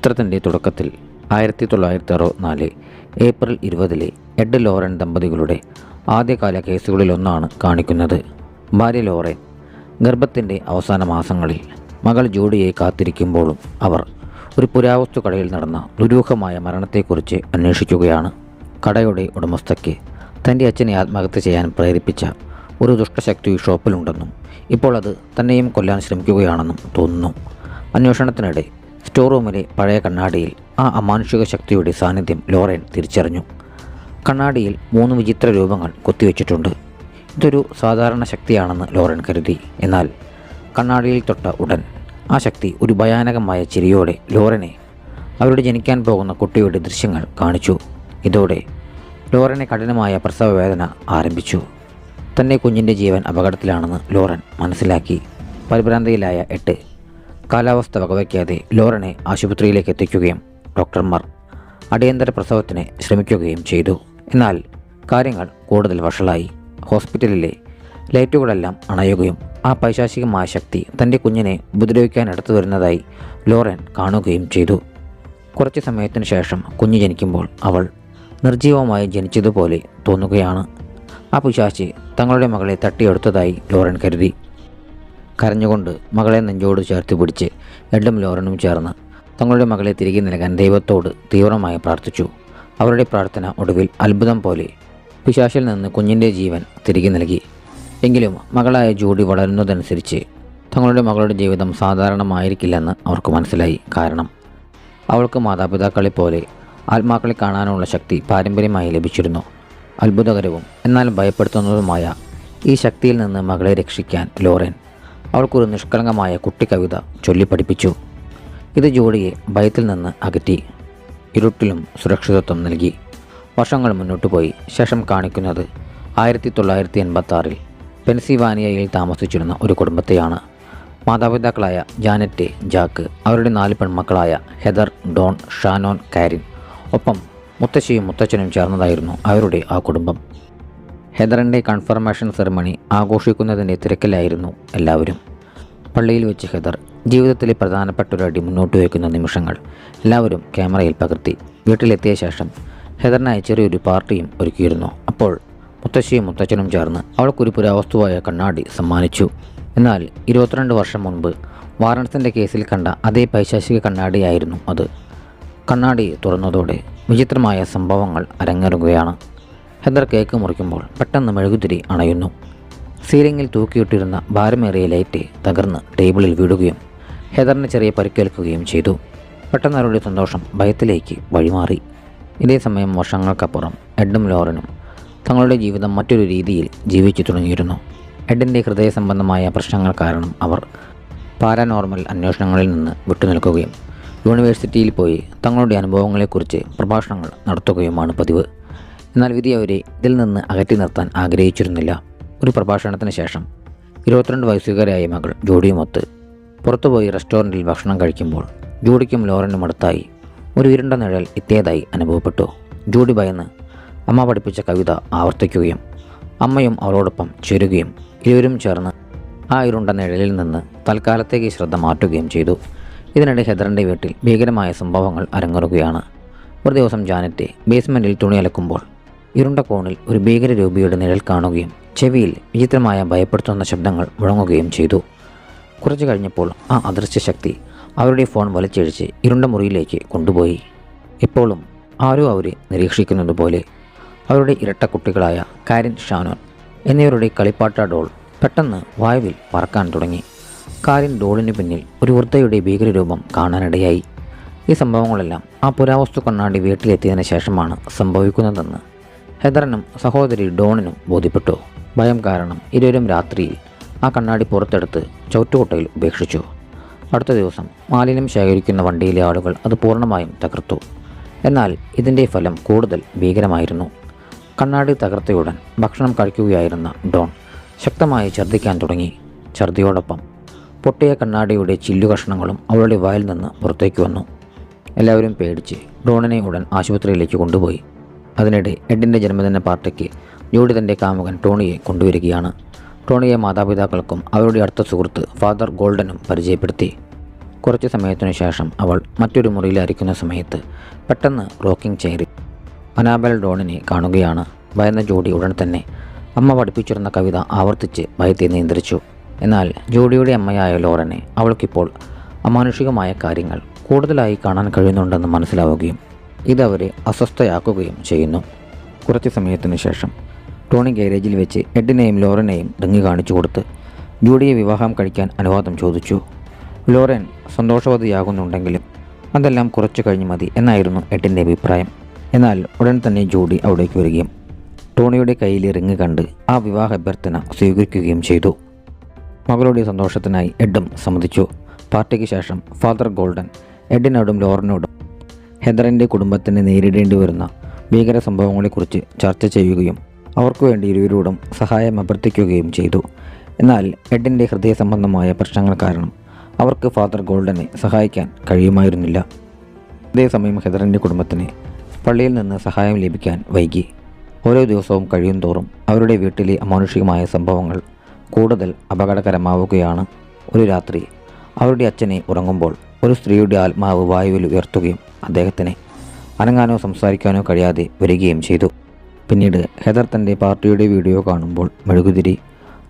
ചിത്രത്തിൻ്റെ തുടക്കത്തിൽ 1964 April 20 Ed Lauren ദമ്പതികളുടെ ആദ്യകാല കേസുകളിലൊന്നാണ് കാണിക്കുന്നത്. ഭാര്യ ലോറൻ ഗർഭത്തിൻ്റെ അവസാന മാസങ്ങളിൽ മകൾ ജൂഡിയെ കാത്തിരിക്കുമ്പോഴും അവർ ഒരു പുരാവസ്തു കടയിൽ നടന്ന ദുരൂഹമായ മരണത്തെക്കുറിച്ച് അന്വേഷിക്കുകയാണ്. കടയുടെ ഉടമസ്ഥയ്ക്ക് തൻ്റെ അച്ഛനെ ആത്മഹത്യ ചെയ്യാൻ പ്രേരിപ്പിച്ച ഒരു ദുഷ്ടശക്തി ഷോപ്പിലുണ്ടെന്നും ഇപ്പോൾ അത് തന്നെയും കൊല്ലാൻ ശ്രമിക്കുകയാണെന്നും തോന്നുന്നു. അന്വേഷണത്തിനിടെ സ്റ്റോർ റൂമിലെ പഴയ കണ്ണാടിയിൽ ആ അമാനുഷിക ശക്തിയുടെ സാന്നിധ്യം ലോറൻ തിരിച്ചറിഞ്ഞു. കണ്ണാടിയിൽ 3 വിചിത്ര രൂപങ്ങൾ കൊത്തിവെച്ചിട്ടുണ്ട്. ഇതൊരു സാധാരണ ശക്തിയാണെന്ന് ലോറൻ കരുതി. എന്നാൽ കണ്ണാടിയിൽ തൊട്ട ഉടൻ ആ ശക്തി ഒരു ഭയാനകമായ ചിരിയോടെ ലോറനെ അവരുടെ ജനിക്കാൻ പോകുന്ന കുട്ടിയുടെ ദൃശ്യങ്ങൾ കാണിച്ചു. ഇതോടെ ലോറനെ കഠിനമായ പ്രസവ വേദന ആരംഭിച്ചു. തൻ്റെ കുഞ്ഞിൻ്റെ ജീവൻ അപകടത്തിലാണെന്ന് ലോറൻ മനസ്സിലാക്കി. പരിഭ്രാന്തിയിലായ എഡ് കാലാവസ്ഥ വകവയ്ക്കാതെ ലോറനെ ആശുപത്രിയിലേക്ക് എത്തിക്കുകയും ഡോക്ടർമാർ അടിയന്തര പ്രസവത്തിന് ശ്രമിക്കുകയും ചെയ്തു. എന്നാൽ കാര്യങ്ങൾ കൂടുതൽ വഷളായി. ഹോസ്പിറ്റലിലെ ലൈറ്റുകളെല്ലാം അണയുകയും ആ പൈശാചികമായ ശക്തി തൻ്റെ കുഞ്ഞിനെ ഉപദ്രവിക്കാൻ അടുത്തു വരുന്നതായി ലോറൻ കാണുകയും ചെയ്തു. കുറച്ച് സമയത്തിന് ശേഷം കുഞ്ഞ് ജനിക്കുമ്പോൾ അവൾ നിർജീവമായി ജനിച്ചതുപോലെ തോന്നുകയാണ്. ആ പിശാച് തങ്ങളുടെ മകളെ തട്ടിയെടുത്തതായി ലോറൻ കരുതി. കരഞ്ഞുകൊണ്ട് മകളെ നെഞ്ചോട് ചേർത്ത് പിടിച്ച് എഡും ലോറനും ചേർന്ന് തങ്ങളുടെ മകളെ തിരികെ നൽകാൻ ദൈവത്തോട് തീവ്രമായി പ്രാർത്ഥിച്ചു. അവരുടെ പ്രാർത്ഥന ഒടുവിൽ അത്ഭുതം പോലെ പിശാചിൽ നിന്ന് കുഞ്ഞിൻ്റെ ജീവൻ തിരികെ നൽകി. എങ്കിലും മകളായ ജൂഡി വളരുന്നതനുസരിച്ച് തങ്ങളുടെ മകളുടെ ജീവിതം സാധാരണമായിരിക്കില്ലെന്ന് അവർക്ക് മനസ്സിലായി. കാരണം അവൾക്ക് മാതാപിതാക്കളെ പോലെ ആത്മാക്കളെ കാണാനുള്ള ശക്തി പാരമ്പര്യമായി ലഭിച്ചിരുന്നു. അത്ഭുതകരവും എന്നാൽ ഭയപ്പെടുത്തുന്നതുമായ ഈ ശക്തിയിൽ നിന്ന് മകളെ രക്ഷിക്കാൻ ലോറൻ അവൾക്കൊരു നിഷ്കളങ്കമായ കുട്ടിക്കവിത ചൊല്ലിപ്പഠിപ്പിച്ചു. ഇത് ജോഡിയെ ഭയത്തിൽ നിന്ന് അകറ്റി ഇരുട്ടിലും സുരക്ഷിതത്വം നൽകി. വർഷങ്ങൾ മുന്നോട്ട് പോയി. ശേഷം കാണിക്കുന്നത് 1986 പെൻസിൽവാനിയയിൽ താമസിച്ചിരുന്ന ഒരു കുടുംബത്തെയാണ്. മാതാപിതാക്കളായ ജാനറ്റ്, ജാക്ക്, അവരുടെ 4 പെൺമക്കളായ ഹെദർ, ഡോൺ, ഷാനോൻ, കാരിൻ, ഒപ്പം മുത്തശ്ശിയും മുത്തച്ഛനും ചേർന്നതായിരുന്നു അവരുടെ ആ കുടുംബം. ഹെദറിൻ്റെ കൺഫർമേഷൻ സെറമണി ആഘോഷിക്കുന്നതിൻ്റെ തിരക്കിലായിരുന്നു എല്ലാവരും. പള്ളിയിൽ വെച്ച് ഹെദർ ജീവിതത്തിലെ പ്രധാനപ്പെട്ട ഒരു അടി മുന്നോട്ട് വയ്ക്കുന്ന നിമിഷങ്ങൾ എല്ലാവരും ക്യാമറയിൽ പകർത്തി. വീട്ടിലെത്തിയ ശേഷം ഹെദറിനായി ചെറിയൊരു പാർട്ടിയും ഒരുക്കിയിരുന്നു. അപ്പോൾ മുത്തശ്ശിയും മുത്തച്ഛനും ചേർന്ന് അവൾക്കൊരു പുരാവസ്തുവായ കണ്ണാടി സമ്മാനിച്ചു. എന്നാൽ 22 വർഷം മുൻപ് വാറൻസിൻ്റെ കേസിൽ കണ്ട അതേ പൈശാചിക കണ്ണാടിയായിരുന്നു അത്. കണ്ണാടി തുറന്നതോടെ വിചിത്രമായ സംഭവങ്ങൾ അരങ്ങേറുകയാണ്. ഹെദർ കേക്ക് മുറിക്കുമ്പോൾ പെട്ടെന്ന് മെഴുകുതിരി അണയുന്നു. സീലിംഗിൽ തൂക്കിയിട്ടിരുന്ന ഭാരമേറിയ ലൈറ്റ് തകർന്ന് ടേബിളിൽ വീഴുകയും ഹെദറിന് ചെറിയ പരിക്കേൽക്കുകയും ചെയ്തു. പെട്ടെന്ന് അവരുടെ സന്തോഷം ഭയത്തിലേക്ക് വഴിമാറി. ഇതേ സമയം വർഷങ്ങൾക്കപ്പുറം എഡും ലോറനും തങ്ങളുടെ ജീവിതം മറ്റൊരു രീതിയിൽ ജീവിച്ചു തുടങ്ങിയിരുന്നു. എഡിൻ്റെ ഹൃദയ സംബന്ധമായ പ്രശ്നങ്ങൾ കാരണം അവർ പാരാനോർമൽ അന്വേഷണങ്ങളിൽ നിന്ന് വിട്ടുനിൽക്കുകയും യൂണിവേഴ്സിറ്റിയിൽ പോയി തങ്ങളുടെ അനുഭവങ്ങളെക്കുറിച്ച് പ്രഭാഷണങ്ങൾ നടത്തുകയുമാണ് പതിവ്. എന്നാൽ വിധി അവരെ ഇതിൽ നിന്ന് അകറ്റി നിർത്താൻ ആഗ്രഹിച്ചിരുന്നില്ല. ഒരു പ്രഭാഷണത്തിന് ശേഷം 22 വയസ്സുകാരായ മകൾ ജൂഡിയുമൊത്ത് പുറത്തുപോയി റെസ്റ്റോറൻറ്റിൽ ഭക്ഷണം കഴിക്കുമ്പോൾ ജൂഡിക്കും ലോറനും അടുത്തായി ഒരു ഇരുണ്ട നിഴൽ എത്തിയതായി അനുഭവപ്പെട്ടു. ജൂഡി ഭയന്ന് അമ്മ പഠിപ്പിച്ച കവിത ആവർത്തിക്കുകയും അമ്മയും അവളോടൊപ്പം ചേരുകയും ഇരുവരും ചേർന്ന് ആ ഇരുണ്ട നിഴലിൽ നിന്ന് തൽക്കാലത്തേക്ക് ശ്രദ്ധ മാറ്റുകയും ചെയ്തു. ഇതിനിടെ ഹെദറിൻ്റെ വീട്ടിൽ ഭീകരമായ സംഭവങ്ങൾ അരങ്ങേറുകയാണ്. ഒരു ദിവസം ജാനറ്റ് ബേസ്മെൻറ്റിൽ തുണി അലക്കുമ്പോൾ ഇരുണ്ട കോണിൽ ഒരു ഭീകരരൂപിയുടെ നിഴൽ കാണുകയും ചെവിയിൽ വിചിത്രമായ ഭയപ്പെടുത്തുന്ന ശബ്ദങ്ങൾ മുഴങ്ങുകയും ചെയ്തു. കുറച്ചു കഴിഞ്ഞപ്പോൾ ആ അദൃശ്യ ശക്തി അവരുടെ ഫോൺ വലിച്ചിഴിച്ച് ഇരുണ്ട മുറിയിലേക്ക് കൊണ്ടുപോയി. ഇപ്പോഴും ആരോ അവരെ നിരീക്ഷിക്കുന്നത് പോലെ അവരുടെ ഇരട്ട കുട്ടികളായ കാരിൻ, ഷാനോൻ എന്നിവരുടെ കളിപ്പാട്ട ഡോൾ പെട്ടെന്ന് വായുവിൽ പറക്കാൻ തുടങ്ങി. കാരിൻ ഡോളിന് പിന്നിൽ ഒരു വൃദ്ധയുടെ ഭീകരരൂപം കാണാനിടയായി. ഈ സംഭവങ്ങളെല്ലാം ആ പുരാവസ്തു കണ്ണാടി വീട്ടിലെത്തിയതിനു ശേഷമാണ് സംഭവിക്കുന്നതെന്ന് ഹെദറിനും സഹോദരി ഡോണിനും ബോധ്യപ്പെട്ടു. ഭയം കാരണം ഇരുവരും രാത്രിയിൽ ആ കണ്ണാടി പുറത്തെടുത്ത് ചവിട്ടുകൊട്ടയിൽ ഉപേക്ഷിച്ചു. അടുത്ത ദിവസം മാലിന്യം ശേഖരിക്കുന്ന വണ്ടിയിലെ ആളുകൾ അത് പൂർണ്ണമായും തകർത്തു. എന്നാൽ ഇതിൻ്റെ ഫലം കൂടുതൽ ഭീകരമായിരുന്നു. കണ്ണാടി തകർത്തയുടൻ ഭക്ഷണം കഴിക്കുകയായിരുന്ന ഡോൺ ശക്തമായി ഛർദ്ദിക്കാൻ തുടങ്ങി. ഛർദ്ദിയോടൊപ്പം പൊട്ടിയ കണ്ണാടിയുടെ ചില്ലുകഷ്ണങ്ങളും അവളുടെ വായിൽ നിന്ന് പുറത്തേക്ക് വന്നു. എല്ലാവരും പേടിച്ച് ഡോണിനെ ഉടൻ ആശുപത്രിയിലേക്ക് കൊണ്ടുപോയി. അതിനിടെ എഡിൻ്റെ ജന്മദിന പാർട്ടിക്ക് ജൂഡി തൻ്റെ കാമുകൻ ടോണിയെ കൊണ്ടുവരികയാണ്. ടോണിയെ മാതാപിതാക്കൾക്കും അവരുടെ അടുത്ത സുഹൃത്ത് ഫാദർ ഗോൾഡനും പരിചയപ്പെടുത്തി. കുറച്ച് സമയത്തിനു ശേഷം അവൾ മറ്റൊരു മുറിയിലായിരിക്കുന്ന സമയത്ത് പെട്ടെന്ന് റോക്കിംഗ് ചെയറിൽ അനാബൽ ഡോണിനെ കാണുകയാണ്. ഭയന്ന ജൂഡി ഉടൻ തന്നെ അമ്മ പഠിപ്പിച്ചിരുന്ന കവിത ആവർത്തിച്ച് ഭയത്തെ നിയന്ത്രിച്ചു. എന്നാൽ ജൂഡിയുടെ അമ്മയായ ലോറനെ അവൾക്കിപ്പോൾ അമാനുഷികമായ കാര്യങ്ങൾ കൂടുതലായി കാണാൻ കഴിയുന്നുണ്ടെന്ന് മനസ്സിലാവുകയും ഇതവരെ അസ്വസ്ഥയാക്കുകയും ചെയ്യുന്നു. കുറച്ച് സമയത്തിനു ശേഷം ടോണി ഗാരേജിൽ വെച്ച് എഡിനെയും ലോറനെയും റിങ് കാണിച്ചു കൊടുത്ത് ജൂഡിയെ വിവാഹം കഴിക്കാൻ അനുവാദം ചോദിച്ചു. ലോറൻ സന്തോഷവതിയാകുന്നുണ്ടെങ്കിലും അതെല്ലാം കുറച്ചു കഴിഞ്ഞ് മതി എന്നായിരുന്നു എഡിൻ്റെ അഭിപ്രായം. എന്നാൽ ഉടൻ തന്നെ ജൂഡി അവിടേക്ക് വരികയും ടോണിയുടെ കയ്യിലെ റിങ് കണ്ട് ആ വിവാഹ അഭ്യർത്ഥന സ്വീകരിക്കുകയും ചെയ്തു. മകളുടെ സന്തോഷത്തിനായി എഡും സമ്മതിച്ചു. പാർട്ടിക്ക് ശേഷം ഫാദർ ഗോൾഡൻ എഡിനോടും ലോറനോടും ഹെദറിൻ്റെ കുടുംബത്തിന് നേരിടേണ്ടി വരുന്ന ഭീകര സംഭവങ്ങളെക്കുറിച്ച് ചർച്ച ചെയ്യുകയും അവർക്ക് വേണ്ടി ഇരുവരോടും സഹായം അഭ്യർത്ഥിക്കുകയും ചെയ്തു. എന്നാൽ എഡിൻ്റെ ഹൃദയ സംബന്ധമായ പ്രശ്നങ്ങൾ കാരണം അവർക്ക് ഫാദർ ഗോൾഡനെ സഹായിക്കാൻ കഴിയുമായിരുന്നില്ല. അതേസമയം ഹെദറിൻ്റെ കുടുംബത്തിന് പള്ളിയിൽ നിന്ന് സഹായം ലഭിക്കാൻ വൈകി. ഓരോ ദിവസവും കഴിയും തോറും അവരുടെ വീട്ടിലെ അമാനുഷികമായ സംഭവങ്ങൾ കൂടുതൽ അപകടകരമാവുകയാണ്. ഒരു രാത്രി അവരുടെ അച്ഛനെ ഉറങ്ങുമ്പോൾ ഒരു സ്ത്രീയുടെ ആത്മാവ് വായുവിൽ ഉയർത്തുകയും അദ്ദേഹത്തിന് അനങ്ങാനോ സംസാരിക്കാനോ കഴിയാതെ വരികയും ചെയ്തു. പിന്നീട് ഹെദർ തൻ്റെ പാർട്ടിയുടെ വീഡിയോ കാണുമ്പോൾ മെഴുകുതിരി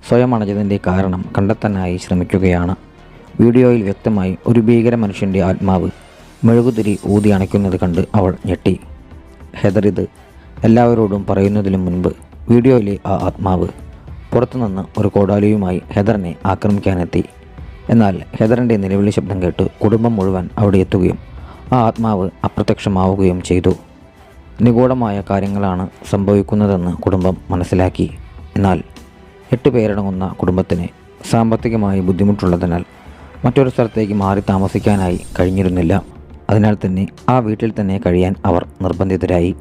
സ്വയം അണഞ്ഞതിൻ്റെ കാരണം കണ്ടെത്താനായി ശ്രമിക്കുകയാണ്. വീഡിയോയിൽ വ്യക്തമായി ഒരു ഭീകര മനുഷ്യൻ്റെ ആത്മാവ് മെഴുകുതിരി ഊതി അണയ്ക്കുന്നത് കണ്ട് അവൾ ഞെട്ടി. ഹെദർ ഇത് എല്ലാവരോടും പറയുന്നതിനു മുൻപ് വീഡിയോയിലെ ആ ആത്മാവ് പുറത്തുനിന്ന് ഒരു കോടാലിയുമായി ഹെദറിനെ ആക്രമിക്കാനെത്തി. എന്നാൽ ഹെദറിൻ്റെ നിലവിളി ശബ്ദം കേട്ട് കുടുംബം മുഴുവൻ അവിടെ എത്തുകയും ആ ആത്മാവ് അപ്രത്യക്ഷമാവുകയും ചെയ്തു. നിഗൂഢമായ കാര്യങ്ങളാണ് സംഭവിക്കുന്നതെന്ന് കുടുംബം മനസ്സിലാക്കി. എന്നാൽ 8 പേരടങ്ങുന്ന കുടുംബത്തിന് സാമ്പത്തികമായി ബുദ്ധിമുട്ടുള്ളതിനാൽ മറ്റൊരു സ്ഥലത്തേക്ക് മാറി താമസിക്കാനായി കഴിഞ്ഞിരുന്നില്ല. അതിനാൽ തന്നെ ആ വീട്ടിൽ തന്നെ കഴിയാൻ അവർ നിർബന്ധിതരായി.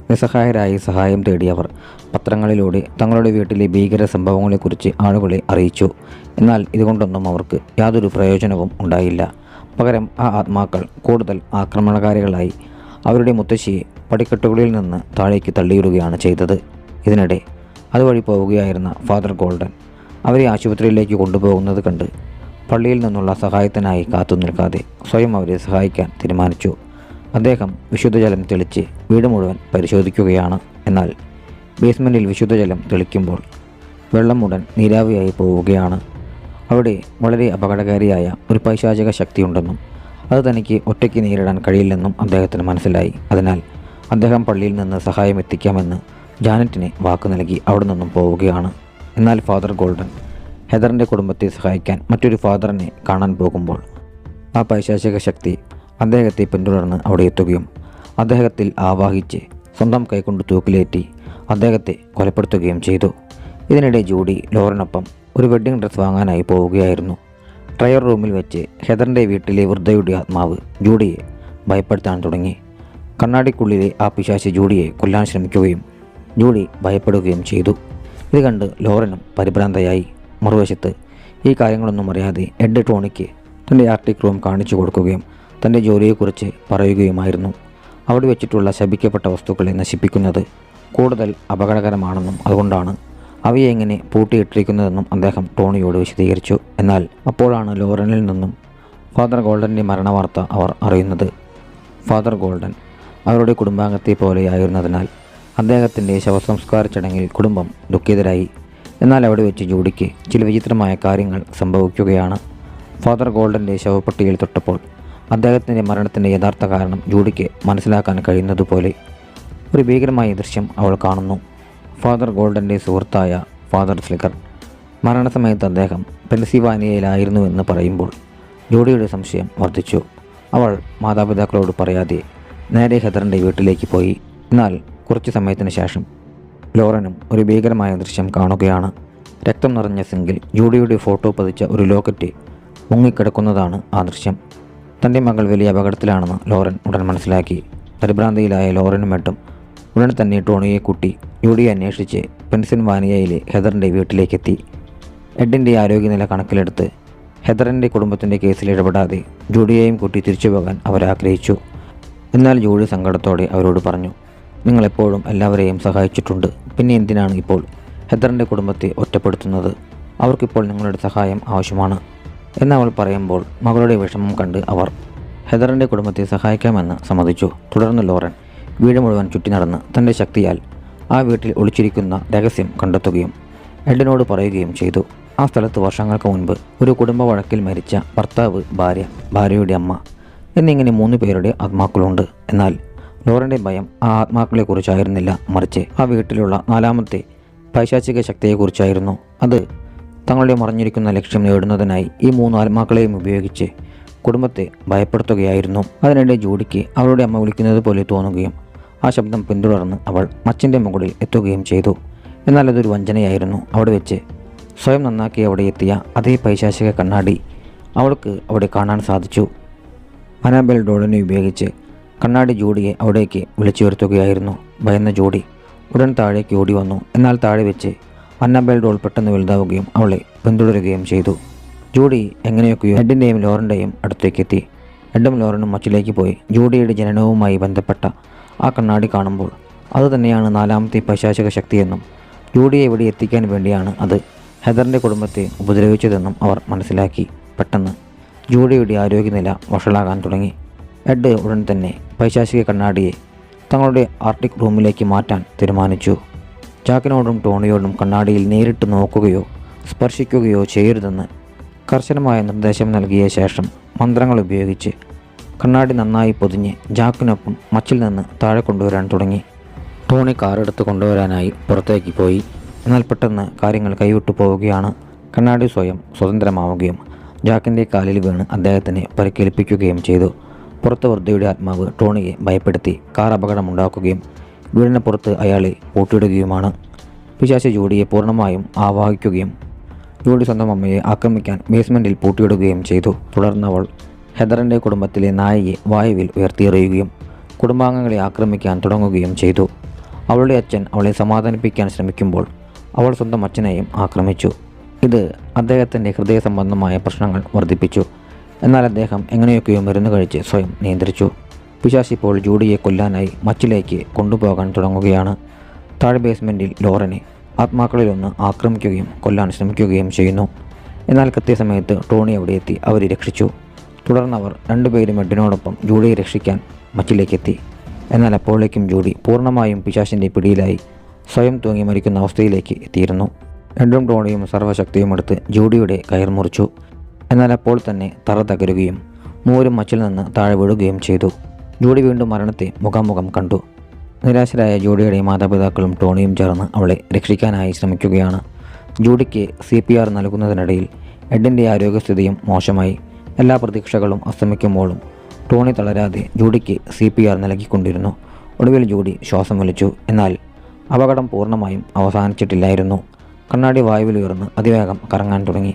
നിസ്സഹായരായി സഹായം തേടിയവർ പത്രങ്ങളിലൂടെ തങ്ങളുടെ വീട്ടിലെ ഭീകര സംഭവങ്ങളെക്കുറിച്ച് ആളുകളെ അറിയിച്ചു. എന്നാൽ ഇതുകൊണ്ടൊന്നും അവർക്ക് യാതൊരു പ്രയോജനവും ഉണ്ടായില്ല. പകരം ആ ആത്മാക്കൾ കൂടുതൽ ആക്രമണകാരികളായി അവരുടെ മുത്തശ്ശിയെ പടിക്കെട്ടുകളിൽ നിന്ന് താഴേക്ക് തള്ളിയിടുകയാണ് ചെയ്തത്. ഇതിനിടെ അതുവഴി പോവുകയായിരുന്ന ഫാദർ ഗോൾഡൻ അവരെ ആശുപത്രിയിലേക്ക് കൊണ്ടുപോകുന്നത് കണ്ട് പള്ളിയിൽ നിന്നുള്ള സഹായത്തിനായി കാത്തു നിൽക്കാതെ സ്വയം അവരെ സഹായിക്കാൻ തീരുമാനിച്ചു. അദ്ദേഹം വിശുദ്ധജലം തെളിച്ച് വീട് മുഴുവൻ പരിശോധിക്കുകയാണ്. എന്നാൽ ബേസ്മെൻറ്റിൽ വിശുദ്ധജലം തെളിക്കുമ്പോൾ വെള്ളം മുഴുവൻ നീരാവിയായി പോവുകയാണ്. അവിടെ വളരെ അപകടകാരിയായ ഒരു പൈശാചിക ശക്തിയുണ്ടെന്നും അത് തനിക്ക് ഒറ്റയ്ക്ക് നേരിടാൻ കഴിയില്ലെന്നും അദ്ദേഹത്തിന് മനസ്സിലായി. അതിനാൽ അദ്ദേഹം പള്ളിയിൽ നിന്ന് സഹായം എത്തിക്കാമെന്ന് ജാനറ്റിന് വാക്ക് നൽകി അവിടെ നിന്നും പോവുകയാണ്. എന്നാൽ ഫാദർ ഗോൾഡൻ ഹെദറിൻ്റെ കുടുംബത്തെ സഹായിക്കാൻ മറ്റൊരു ഫാദറിനെ കാണാൻ പോകുമ്പോൾ ആ പൈശാചിക ശക്തി അദ്ദേഹത്തെ പിന്തുടർന്ന് അവിടെ എത്തുകയും അദ്ദേഹത്തിൽ ആവാഹിച്ച് സ്വന്തം കൈകൊണ്ട് തൂക്കിലേറ്റി അദ്ദേഹത്തെ കൊലപ്പെടുത്തുകയും ചെയ്തു. ഇതിനിടെ ജൂഡി ലോറനൊപ്പം ഒരു വെഡ്ഡിംഗ് ഡ്രസ്സ് വാങ്ങാനായി പോവുകയായിരുന്നു. ട്രയൽ റൂമിൽ വെച്ച് ഹെദറിൻ്റെ വീട്ടിലെ വൃദ്ധയുടെ ആത്മാവ് ജൂഡിയെ ഭയപ്പെടുത്താൻ തുടങ്ങി. കണ്ണാടിക്കുള്ളിലെ ആ പിശാചി ജൂഡിയെ കൊല്ലാൻ ശ്രമിക്കുകയും ജൂഡി ഭയപ്പെടുകയും ചെയ്തു. ഇത് കണ്ട് ലോറനും പരിഭ്രാന്തയായി. മറുവശത്ത് ഈ കാര്യങ്ങളൊന്നും അറിയാതെ എഡ് ടോണിക്ക് തൻ്റെ ആർട്ടിക് റൂം കാണിച്ചു കൊടുക്കുകയും തൻ്റെ ജോലിയെക്കുറിച്ച് പറയുകയുമായിരുന്നു. അവിടെ വെച്ചിട്ടുള്ള ശപിക്കപ്പെട്ട വസ്തുക്കളെ നശിപ്പിക്കുന്നത് കൂടുതൽ അപകടകരമാണെന്നും അതുകൊണ്ടാണ് അവയെ എങ്ങനെ പൂട്ടിയിട്ടിരിക്കുന്നതെന്നും അദ്ദേഹം ടോണിയോട് വിശദീകരിച്ചു. എന്നാൽ അപ്പോഴാണ് ലോറനിൽ നിന്നും ഫാദർ ഗോൾഡൻ്റെ മരണവാർത്ത അവർ അറിയുന്നത്. ഫാദർ ഗോൾഡൻ അവരുടെ കുടുംബാംഗത്തെ പോലെയായിരുന്നതിനാൽ അദ്ദേഹത്തിൻ്റെ ശവസംസ്കാര ചടങ്ങിൽ കുടുംബം ദുഃഖിതരായി. എന്നാൽ അവിടെ വെച്ച് ജൂഡിക്ക് ചില വിചിത്രമായ കാര്യങ്ങൾ സംഭവിക്കുകയാണ്. ഫാദർ ഗോൾഡൻ്റെ ശവപ്പെട്ടിയിൽ തൊട്ടപ്പോൾ അദ്ദേഹത്തിൻ്റെ മരണത്തിൻ്റെ യഥാർത്ഥ കാരണം ജൂഡിക്ക് മനസ്സിലാക്കാൻ കഴിയുന്നതുപോലെ ഒരു ഭീകരമായ ദൃശ്യം അവൾ കാണുന്നു. ഫാദർ ഗോൾഡൻ്റെ സുഹൃത്തായ ഫാദർ സ്ലിഗർ മരണസമയത്ത് അദ്ദേഹം പെൻസിൽവാനിയയിലായിരുന്നുവെന്ന് പറയുമ്പോൾ ജൂഡിയുടെ സംശയം വർദ്ധിച്ചു. അവൾ മാതാപിതാക്കളോട് പറയാതെ നേരെ ഹെദറിൻ്റെ വീട്ടിലേക്ക് പോയി. എന്നാൽ കുറച്ച് സമയത്തിന് ശേഷം ലോറനും ഒരു ഭീകരമായ ദൃശ്യം കാണുകയാണ്. രക്തം നിറഞ്ഞ സിങ്കിൽ ജൂഡിയുടെ ഫോട്ടോ പതിച്ച ഒരു ലോക്കറ്റ് മുങ്ങിക്കിടക്കുന്നതാണ് ആ ദൃശ്യം. തൻ്റെ മകൾ വലിയ അപകടത്തിലാണെന്ന് ലോറൻ ഉടൻ മനസ്സിലാക്കി. പരിഭ്രാന്തിയിലായ ലോറനും എഡും ഉടൻ തന്നെ ടോണിയെ കൂട്ടി ജൂഡിയെ അന്വേഷിച്ച് പെൻസിൽവാനിയയിലെ ഹെദറിൻ്റെ വീട്ടിലേക്കെത്തി. എഡിൻ്റെ ആരോഗ്യനില കണക്കിലെടുത്ത് ഹെദറിൻ്റെ കുടുംബത്തിൻ്റെ കേസിൽ ഇടപെടാതെ ജൂഡിയെയും കൂട്ടി തിരിച്ചു പോകാൻ അവർ ആഗ്രഹിച്ചു. എന്നാൽ ജൂഡി സങ്കടത്തോടെ അവരോട് പറഞ്ഞു, നിങ്ങളെപ്പോഴും എല്ലാവരെയും സഹായിച്ചിട്ടുണ്ട്, പിന്നെ എന്തിനാണ് ഇപ്പോൾ ഹെദറിൻ്റെ കുടുംബത്തെ ഒറ്റപ്പെടുത്തുന്നത്? അവർക്കിപ്പോൾ നിങ്ങളുടെ സഹായം ആവശ്യമാണ്. എന്നവൾ പറയുമ്പോൾ മകളുടെ വിഷമം കണ്ട് അവർ ഹെദറിൻ്റെ കുടുംബത്തെ സഹായിക്കാമെന്ന് സമ്മതിച്ചു. തുടർന്ന് ലോറൻ വീട് മുഴുവൻ ചുറ്റി നടന്ന് തൻ്റെ ശക്തിയാൽ ആ വീട്ടിൽ ഒളിച്ചിരിക്കുന്ന രഹസ്യം കണ്ടെത്തുകയും എഡിനോട് പറയുകയും ചെയ്തു. ആ സ്ഥലത്ത് വർഷങ്ങൾക്ക് മുൻപ് ഒരു കുടുംബ വഴക്കിൽ മരിച്ച ഭർത്താവ്, ഭാര്യ, ഭാര്യയുടെ അമ്മ എന്നിങ്ങനെ 3 പേരുടെ ആത്മാക്കളുണ്ട്. എന്നാൽ ലോറൻ്റെ ഭയം ആ ആത്മാക്കളെക്കുറിച്ചായിരുന്നില്ല, മറിച്ച് ആ വീട്ടിലുള്ള 4ാമത്തെ പൈശാചിക ശക്തിയെക്കുറിച്ചായിരുന്നു. അത് തങ്ങളുടെ മറഞ്ഞിരിക്കുന്ന ലക്ഷ്യം നേടുന്നതിനായി ഈ 3 ആത്മാക്കളെയും ഉപയോഗിച്ച് കുടുംബത്തെ ഭയപ്പെടുത്തുകയായിരുന്നു. അതിനിടെ ജൂഡിക്ക് അവളുടെ അമ്മ വിളിക്കുന്നത് പോലെ തോന്നുകയും ആ ശബ്ദം പിന്തുടർന്ന് അവൾ മച്ചിൻ്റെ മുകളിൽ എത്തുകയും ചെയ്തു. എന്നാൽ അതൊരു വഞ്ചനയായിരുന്നു. അവിടെ വെച്ച് സ്വയം നന്നാക്കി അവിടെ എത്തിയ അതേ പൈശാചിക കണ്ണാടി അവൾക്ക് അവിടെ കാണാൻ സാധിച്ചു. അനാബെൽ ഡോളിനെ ഉപയോഗിച്ച് കണ്ണാടി ജൂഡിയെ അവിടേക്ക് വിളിച്ചു വരുത്തുകയായിരുന്നു. ഭയന്ന ജൂഡി ഉടൻ താഴേക്ക് ഓടി വന്നു. എന്നാൽ താഴെ വെച്ച് അന്നാബെൽ ഡോൾ പെട്ടെന്ന് വലുതാവുകയും അവളെ പിന്തുടരുകയും ചെയ്തു. ജൂഡി എങ്ങനെയൊക്കെയോ എഡിൻ്റെയും ലോറൻ്റെയും അടുത്തേക്കെത്തി. എഡും ലോറനും മച്ചിലേക്ക് പോയി ജൂഡിയുടെ ജനനവുമായി ബന്ധപ്പെട്ട ആ കണ്ണാടി കാണുമ്പോൾ അതുതന്നെയാണ് 4ാമത്തെ പൈശാചിക ശക്തിയെന്നും ജൂഡിയെ ഇവിടെ എത്തിക്കാൻ വേണ്ടിയാണ് അത് ഹെദറിൻ്റെ കുടുംബത്തെ ഉപദ്രവിച്ചതെന്നും അവർ മനസ്സിലാക്കി. പെട്ടെന്ന് ജൂഡിയുടെ ആരോഗ്യനില വഷളാകാൻ തുടങ്ങി. എഡ് ഉടൻ തന്നെ പൈശാചിക കണ്ണാടിയെ തങ്ങളുടെ ആർട്ടിക് റൂമിലേക്ക് മാറ്റാൻ തീരുമാനിച്ചു. ജാക്കിനോടും ടോണിയോടും കണ്ണാടിയിൽ നേരിട്ട് നോക്കുകയോ സ്പർശിക്കുകയോ ചെയ്യരുതെന്ന് കർശനമായ നിർദ്ദേശം നൽകിയ ശേഷം മന്ത്രങ്ങൾ ഉപയോഗിച്ച് കണ്ണാടി നന്നായി പൊതിഞ്ഞ് ജാക്കിനൊപ്പം മച്ചിൽ നിന്ന് താഴെ കൊണ്ടുവരാൻ തുടങ്ങി. ടോണി കാറെടുത്ത് കൊണ്ടുവരാനായി പുറത്തേക്ക് പോയി. എന്നാൽ പെട്ടെന്ന് കാര്യങ്ങൾ കൈവിട്ടു പോവുകയാണ്. കണ്ണാടി സ്വയം സ്വതന്ത്രമാവുകയും ജാക്കിൻ്റെ കാലിൽ വീണ് അദ്ദേഹത്തിനെ പരിക്കേൽപ്പിക്കുകയും ചെയ്തു. പുറത്ത് വൃദ്ധയുടെ ആത്മാവ് ടോണിയെ ഭയപ്പെടുത്തി കാർ അപകടമുണ്ടാക്കുകയും വീടിന് പുറത്ത് അയാളെ പൂട്ടിയിടുകയുമാണ്. പിശാച് ജൂഡിയെ പൂർണ്ണമായും ആവാഹിക്കുകയും ജൂഡി സ്വന്തം അമ്മയെ ആക്രമിക്കാൻ ബേസ്മെൻറ്റിൽ പൂട്ടിയിടുകയും ചെയ്തു. തുടർന്ന് അവൾ ഹെദറിൻ്റെ കുടുംബത്തിലെ നായയെ വായുവിൽ ഉയർത്തിയെറിയുകയും കുടുംബാംഗങ്ങളെ ആക്രമിക്കാൻ തുടങ്ങുകയും ചെയ്തു. അവളുടെ അച്ഛൻ അവളെ സമാധാനിപ്പിക്കാൻ ശ്രമിക്കുമ്പോൾ അവൾ സ്വന്തം അച്ഛനെയും ആക്രമിച്ചു. ഇത് അദ്ദേഹത്തിൻ്റെ ഹൃദയ സംബന്ധമായ പ്രശ്നങ്ങൾ വർദ്ധിപ്പിച്ചു. എന്നാൽ അദ്ദേഹം എങ്ങനെയൊക്കെയോ മരുന്ന് കഴിച്ച് സ്വയം നിയന്ത്രിച്ചു. പിശാച് ഇപ്പോൾ ജൂഡിയെ കൊല്ലാനായി മച്ചിലേക്ക് കൊണ്ടുപോകാൻ തുടങ്ങുകയാണ്. താഴെ ബേസ്മെൻറ്റിൽ ലോറനെ ആത്മാക്കളിലൊന്ന് ആക്രമിക്കുകയും കൊല്ലാൻ ശ്രമിക്കുകയും ചെയ്യുന്നു. എന്നാൽ കൃത്യസമയത്ത് ടോണി അവിടെ എത്തി അവരെ രക്ഷിച്ചു. തുടർന്ന് അവർ 2 പേരും എഡിനോടൊപ്പം ജൂഡിയെ രക്ഷിക്കാൻ മച്ചിലേക്കെത്തി. എന്നാൽ അപ്പോഴേക്കും ജൂഡി പൂർണ്ണമായും പിശാചിൻ്റെ പിടിയിലായി സ്വയം തൂങ്ങി മരിക്കുന്ന അവസ്ഥയിലേക്ക് എത്തിയിരുന്നു. എഡും ടോണിയും സർവ്വശക്തിയും എടുത്ത് ജൂഡിയുടെ കയർ മുറിച്ചു. എന്നാൽ അപ്പോൾ തന്നെ തറ തകരുകയും 3 മച്ചിൽ നിന്ന് താഴെ വീഴുകയും ചെയ്തു. ജൂഡി വീണ്ടും മരണത്തെ മുഖാമുഖം കണ്ടു. നിരാശരായ ജൂഡിയുടെ മാതാപിതാക്കളും ടോണിയും ചേർന്ന് അവളെ രക്ഷിക്കാനായി ശ്രമിക്കുകയാണ്. ജൂഡിക്ക് CPR നൽകുന്നതിനിടയിൽ എഡിൻ്റെ ആരോഗ്യസ്ഥിതിയും മോശമായി. എല്ലാ പ്രതീക്ഷകളും അസ്തമിക്കുമ്പോഴും ടോണി തളരാതെ ജൂഡിക്ക് CPR നൽകിക്കൊണ്ടിരുന്നു. ഒടുവിൽ ജൂഡി ശ്വാസം വലിച്ചു. എന്നാൽ അപകടം പൂർണ്ണമായും അവസാനിച്ചിട്ടില്ലായിരുന്നു. കണ്ണാടി വായുവിൽ ഉയർന്ന് അതിവേഗം കറങ്ങാൻ തുടങ്ങി.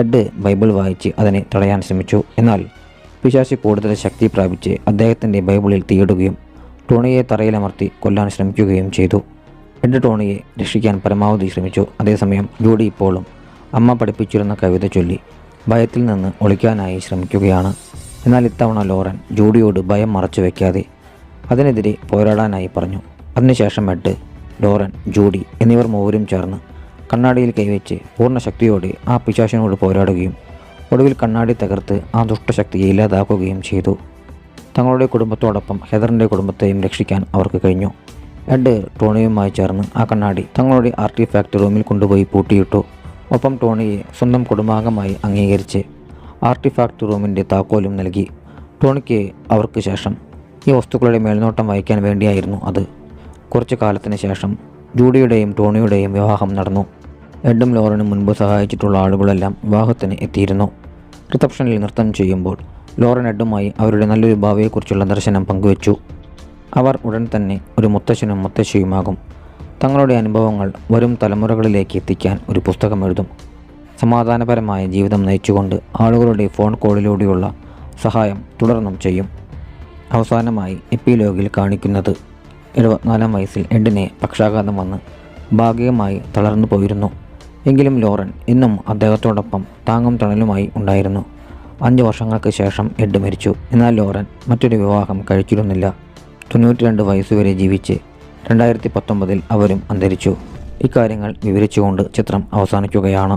എഡ് ബൈബിൾ വായിച്ച് അതിനെ തടയാൻ ശ്രമിച്ചു. എന്നാൽ പിശാച് കൂടുതൽ ശക്തി പ്രാപിച്ച് അദ്ദേഹത്തിൻ്റെ ബൈബിളിൽ തീയിടുകയും ടോണിയെ തറയിലമർത്തി കൊല്ലാൻ ശ്രമിക്കുകയും ചെയ്തു. എഡ് ടോണിയെ രക്ഷിക്കാൻ പരമാവധി ശ്രമിച്ചു. അതേസമയം ജൂഡി ഇപ്പോഴും അമ്മ പഠിപ്പിച്ചിരുന്ന കവിത ചൊല്ലി ഭയത്തിൽ നിന്ന് ഒളിക്കാനായി ശ്രമിക്കുകയാണ്. എന്നാൽ ഇത്തവണ ലോറൻ ജൂഡിയോട് ഭയം മറച്ചു വയ്ക്കാതെ അതിനെതിരെ പോരാടാനായി പറഞ്ഞു. അതിനുശേഷം എഡ്, ലോറൻ, ജൂഡി എന്നിവർ 3 ചേർന്ന് കണ്ണാടിയിൽ കൈവച്ച് പൂർണ്ണ ശക്തിയോടെ ആ പിശാചിനോട് പോരാടുകയും ഒടുവിൽ കണ്ണാടി തകർത്ത് ആ ദുഷ്ടശക്തിയെ ഇല്ലാതാക്കുകയും ചെയ്തു. തങ്ങളുടെ കുടുംബത്തോടൊപ്പം ഹെദറിൻ്റെ കുടുംബത്തെയും രക്ഷിക്കാൻ അവർക്ക് കഴിഞ്ഞു. എഡ് ടോണിയുമായി ചേർന്ന് ആ കണ്ണാടി തങ്ങളുടെ ആർട്ടിഫാക്റ്റ് റൂമിൽ കൊണ്ടുപോയി പൂട്ടിയിട്ടു. ഒപ്പം ടോണിയെ സ്വന്തം കുടുംബാംഗമായി അംഗീകരിച്ച് ആർട്ടിഫാക്റ്റ് റൂമിൻ്റെ താക്കോലും നൽകി. ടോണിക്ക് അവർക്ക് ശേഷം ഈ വസ്തുക്കളുടെ മേൽനോട്ടം വഹിക്കാൻ വേണ്ടിയായിരുന്നു അത്. കുറച്ചു കാലത്തിന് ശേഷം ജൂഡിയുടെയും ടോണിയുടെയും വിവാഹം നടന്നു. എഡും ലോറനും മുൻപ് സഹായിച്ചിട്ടുള്ള ആളുകളെല്ലാം വിവാഹത്തിന് എത്തിയിരുന്നു. റിസപ്ഷനിൽ നൃത്തം ചെയ്യുമ്പോൾ ലോറൻ എഡുമായി അവരുടെ നല്ലൊരു ഭാവിയെക്കുറിച്ചുള്ള ദർശനം പങ്കുവച്ചു. അവർ ഉടൻ തന്നെ ഒരു മുത്തശ്ശനും മുത്തശ്ശിയുമാകും. തങ്ങളുടെ അനുഭവങ്ങൾ വരും തലമുറകളിലേക്ക് എത്തിക്കാൻ ഒരു പുസ്തകം എഴുതും. സമാധാനപരമായ ജീവിതം നയിച്ചുകൊണ്ട് ആളുകളുടെ ഫോൺ കോളിലൂടെയുള്ള സഹായം തുടർന്നും ചെയ്യും. അവസാനമായി എപ്പിലോഗിൽ കാണിക്കുന്നത് 74-ാം വയസ്സിൽ എഡിനെ പക്ഷാഘാതം വന്ന് ഭാഗികമായി തളർന്നു പോയിരുന്നു. എങ്കിലും ലോറൻ ഇന്നും അദ്ദേഹത്തോടൊപ്പം താങ്ങും തണലുമായി ഉണ്ടായിരുന്നു. 5 വർഷങ്ങൾക്ക് ശേഷം എഡ് മരിച്ചു. എന്നാൽ ലോറൻ മറ്റൊരു വിവാഹം കഴിച്ചിരുന്നില്ല. 92 വയസ്സുവരെ ജീവിച്ച് 2019 അവരും അന്തരിച്ചു. ഇക്കാര്യങ്ങൾ വിവരിച്ചുകൊണ്ട് ചിത്രം അവസാനിക്കുകയാണ്.